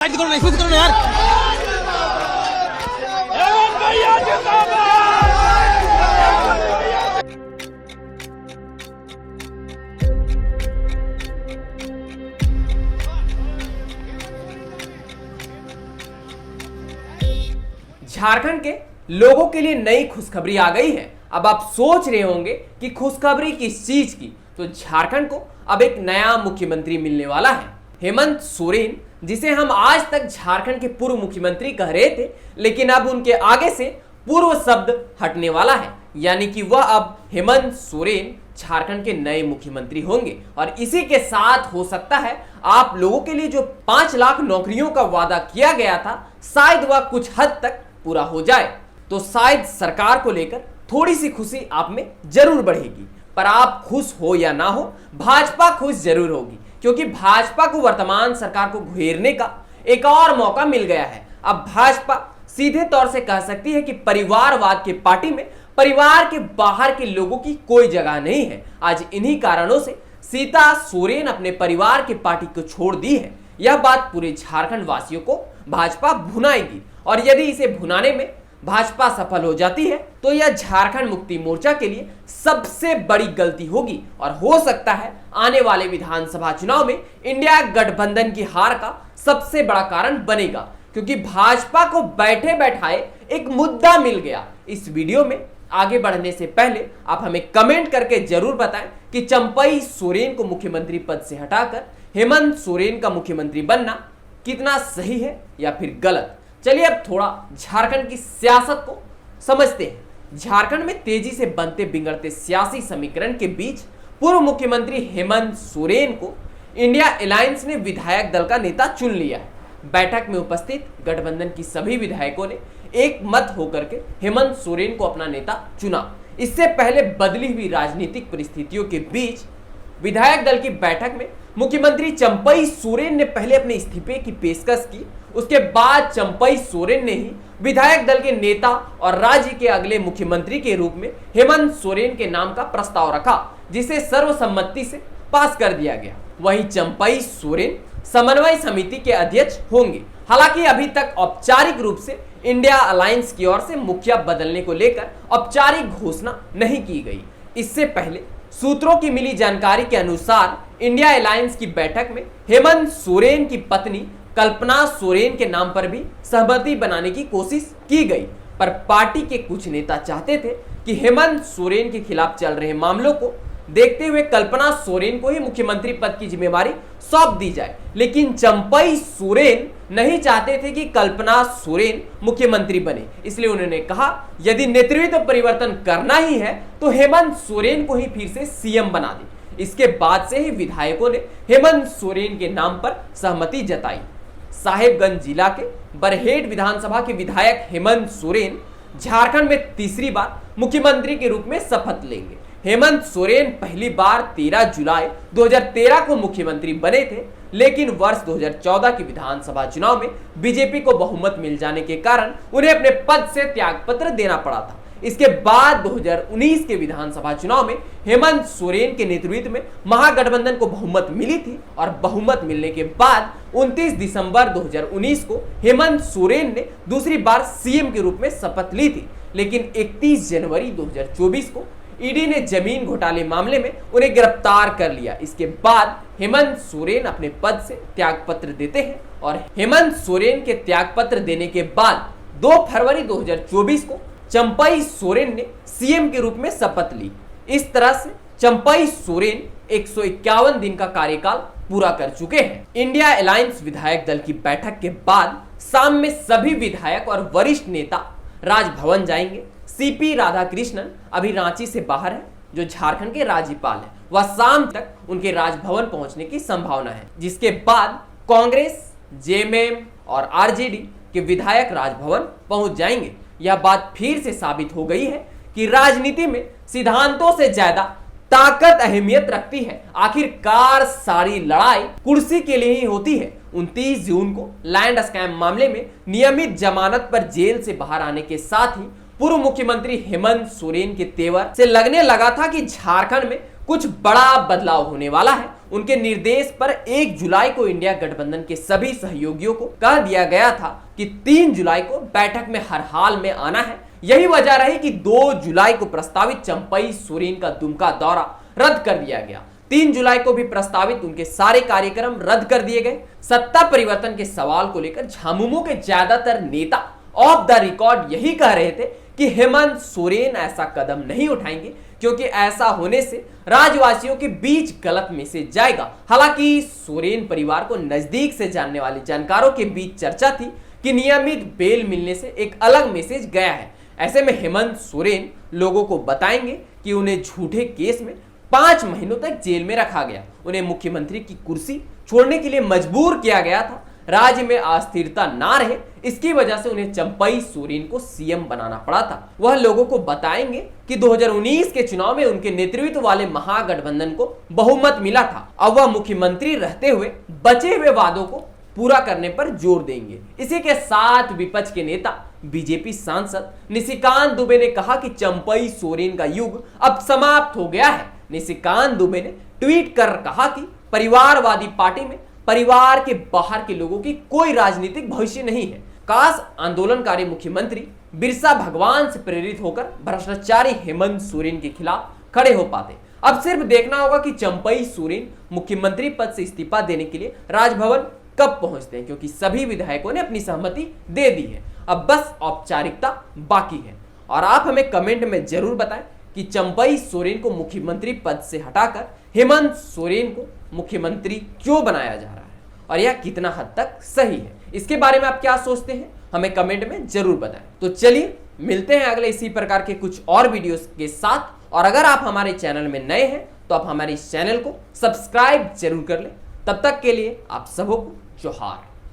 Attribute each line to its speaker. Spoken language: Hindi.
Speaker 1: यार।
Speaker 2: झारखंड के लोगों के लिए नई खुशखबरी आ गई है। अब आप सोच रहे होंगे कि खुशखबरी किस चीज की, तो झारखंड को अब एक नया मुख्यमंत्री मिलने वाला है। हेमंत सोरेन, जिसे हम आज तक झारखंड के पूर्व मुख्यमंत्री कह रहे थे, लेकिन अब उनके आगे से पूर्व शब्द हटने वाला है, यानी कि वह अब हेमंत सोरेन झारखंड के नए मुख्यमंत्री होंगे। और इसी के साथ हो सकता है आप लोगों के लिए जो 5 लाख नौकरियों का वादा किया गया था, शायद वह कुछ हद तक पूरा हो जाए। तो शायद सरकार को लेकर थोड़ी सी खुशी आप में जरूर बढ़ेगी। पर आप खुश हो या ना हो, भाजपा खुश जरूर होगी, क्योंकि भाजपा को वर्तमान सरकार को घेरने का एक और मौका मिल गया है। अब भाजपा सीधे तौर से कह सकती है कि परिवारवाद के पार्टी में परिवार के बाहर के लोगों की कोई जगह नहीं है। आज इन्हीं कारणों से सीता सोरेन अपने परिवार की पार्टी को छोड़ दी है। यह बात पूरे झारखंड वासियों को भाजपा भुनाएगी, और यदि इसे भुनाने में भाजपा सफल हो जाती है तो यह झारखंड मुक्ति मोर्चा के लिए सबसे बड़ी गलती होगी, और हो सकता है आने वाले विधानसभा चुनाव में इंडिया गठबंधन की हार का सबसे बड़ा कारण बनेगा, क्योंकि भाजपा को बैठे बैठाए एक मुद्दा मिल गया। इस वीडियो में आगे बढ़ने से पहले आप हमें कमेंट करके जरूर बताएं कि चंपई सोरेन को मुख्यमंत्री पद से हटाकर हेमंत सोरेन का मुख्यमंत्री बनना कितना सही है या फिर गलत। चलिए अब थोड़ा झारखंड की सियासत को समझते हैं। झारखंड में तेजी से बनते बिगड़ते सियासी समीकरण के बीच पूर्व मुख्यमंत्री हेमंत सोरेन को इंडिया अलायंस ने विधायक दल का नेता चुन लिया है। बैठक में उपस्थित गठबंधन की सभी विधायकों ने एक मत होकर के हेमंत सोरेन को अपना नेता चुना। इससे पहले बदली हुई राजनीतिक परिस्थितियों के बीच विधायक दल की बैठक में मुख्यमंत्री चंपई सोरेन ने पहले अपने इस्तीफे की पेशकश की। उसके बाद चंपई सोरेन ने ही विधायक दल के नेता और राज्य के अगले मुख्यमंत्री के रूप में हेमंत सोरेन के नाम का प्रस्ताव रखा, जिसे सर्वसम्मति से पास कर दिया गया। वहीं चंपई सोरेन समन्वय समिति के अध्यक्ष होंगे। हालांकि अभी तक औपचारिक रूप से इंडिया अलायंस की ओर से मुखिया बदलने को लेकर औपचारिक घोषणा नहीं की गई। इससे पहले सूत्रों की मिली जानकारी के अनुसार इंडिया अलायंस की बैठक में हेमंत सोरेन की पत्नी कल्पना सोरेन के नाम पर भी सहमति बनाने की कोशिश की गई, पर पार्टी के कुछ नेता चाहते थे कि हेमंत सोरेन के खिलाफ चल रहे मामलों को देखते हुए कल्पना सोरेन को ही मुख्यमंत्री पद की जिम्मेवारी सौंप दी जाए। लेकिन चंपई सोरेन नहीं चाहते थे कि कल्पना सोरेन मुख्यमंत्री बने, इसलिए उन्होंने कहा यदि नेतृत्व परिवर्तन करना ही है तो हेमंत सोरेन को ही फिर से सीएम बना दे। इसके बाद से ही विधायकों ने हेमंत सोरेन के नाम पर सहमति जताई। साहेबगंज जिला के बरहेट विधानसभा के विधायक हेमंत सोरेन झारखंड में तीसरी बार मुख्यमंत्री के रूप में शपथ लेंगे। हेमंत सोरेन पहली बार 13 जुलाई 2013 को मुख्यमंत्री बने थे, लेकिन वर्ष 2014 के विधानसभा चुनाव में बीजेपी को बहुमत मिल जाने के कारण उन्हें अपने पद से त्यागपत्र देना पड़ा था। इसके बाद 2019 के विधानसभा चुनाव में हेमंत सोरेन के नेतृत्व में महागठबंधन को बहुमत मिली थी, और बहुमत मिलने के बाद 29 दिसंबर 2019 को हेमंत सोरेन ने दूसरी बार सीएम के रूप में शपथ ली थी। लेकिन 31 जनवरी 2024 को ईडी ने जमीन घोटाले मामले में उन्हें गिरफ्तार कर लिया। इसके बाद हेमंत सोरेन अपने पद से त्यागपत्र देते हैं, और हेमंत सोरेन के त्यागपत्र देने के बाद 2 फरवरी 2024 को चंपई सोरेन ने सीएम के रूप में शपथ ली। इस तरह से चंपई सोरेन 151 दिन का कार्यकाल पूरा कर चुके हैं। इंडिया अलायंस विधायक दल की बैठक के बाद शाम में सभी विधायक और वरिष्ठ नेता राजभवन जाएंगे। सीपी राधाकृष्णन अभी रांची से बाहर है, जो झारखंड के राज्यपाल हैं। वह शाम तक उनके राजभवन पहुंचने की संभावना है, जिसके बाद कांग्रेस, जेएमएम और आरजेडी के विधायक राजभवन पहुंच जाएंगे। यह बात फिर से साबित हो गई है कि राजनीति में सिद्धांतों से ज्यादा ताकत अहमियत रखती है। आखिरकार सारी लड़ाई कुर्सी के लिए ही होती है। 29 जून को लैंड स्कैम मामले में नियमित जमानत पर जेल से बाहर आने के साथ ही पूर्व मुख्यमंत्री हेमंत सोरेन के तेवर से लगने लगा था कि झारखंड में कुछ बड़ा बदलाव होने वाला है। उनके निर्देश पर 1 जुलाई को इंडिया गठबंधन के सभी सहयोगियों को कह दिया गया था कि 3 जुलाई को बैठक में हर हाल में आना है। यही वजह रही कि 2 जुलाई को प्रस्तावित चंपई सोरेन का दुमका दौरा रद्द कर दिया गया। 3 जुलाई को भी प्रस्तावित उनके सारे कार्यक्रम रद्द कर दिए गए। सत्ता परिवर्तन के सवाल को लेकर झामुमो के ज्यादातर नेता ऑफ द रिकॉर्ड यही कह रहे थे कि हेमंत सोरेन ऐसा कदम नहीं उठाएंगे, क्योंकि ऐसा होने से राज्यवासियों के बीच गलत मैसेज जाएगा। हालांकि सोरेन परिवार को नजदीक से जानने वाले जानकारों के बीच चर्चा थी कि नियमित बेल मिलने से एक अलग मैसेज गया है। ऐसे में हेमंत सोरेन लोगों को बताएंगे कि उन्हें झूठे केस में 5 महीनों तक जेल में रखा गया, उन्हें मुख्यमंत्री की कुर्सी छोड़ने के लिए मजबूर किया गया था, राज्य में अस्थिरता ना रहे इसकी वजह से उन्हें चंपई सोरेन को सीएम बनाना पड़ा था। वह लोगों को बताएंगे कि 2019 के चुनाव में उनके नेतृत्व वाले महागठबंधन को बहुमत मिला था। अब वह मुख्यमंत्री रहते हुए बचे हुए वादों को पूरा करने पर जोर देंगे। इसी के साथ विपक्ष के नेता बीजेपी सांसद निशिकांत दुबे ने कहा कि चंपई सोरेन का युग अब समाप्त हो गया है। निशिकांत दुबे ने ट्वीट कर कहा कि परिवारवादी पार्टी में परिवार के बाहर के लोगों की कोई राजनीतिक भविष्य नहीं है। काश आंदोलनकारी मुख्यमंत्री बिरसा भगवान से प्रेरित होकर भ्रष्टाचारी हेमंत सोरेन के खिलाफ खड़े हो पाते। अब सिर्फ देखना होगा कि चंपई सोरेन मुख्यमंत्री पद से इस्तीफा देने के लिए राजभवन कब पहुंचते हैं, क्योंकि सभी विधायकों ने अपनी सहमति दे दी है। अब बस औपचारिकता बाकी है। और आप हमें कमेंट में जरूर बताएं कि चंपई सोरेन को मुख्यमंत्री पद से हटाकर हेमंत सोरेन को मुख्यमंत्री क्यों बनाया जा रहा है और यह कितना हद तक सही है। इसके बारे में आप क्या सोचते हैं, हमें कमेंट में जरूर बताएं। तो चलिए मिलते हैं अगले इसी प्रकार के कुछ और वीडियोस के साथ। और अगर आप हमारे चैनल में नए हैं तो आप हमारे इस चैनल को सब्सक्राइब जरूर कर लें। तब तक के लिए आप सबको जोहार।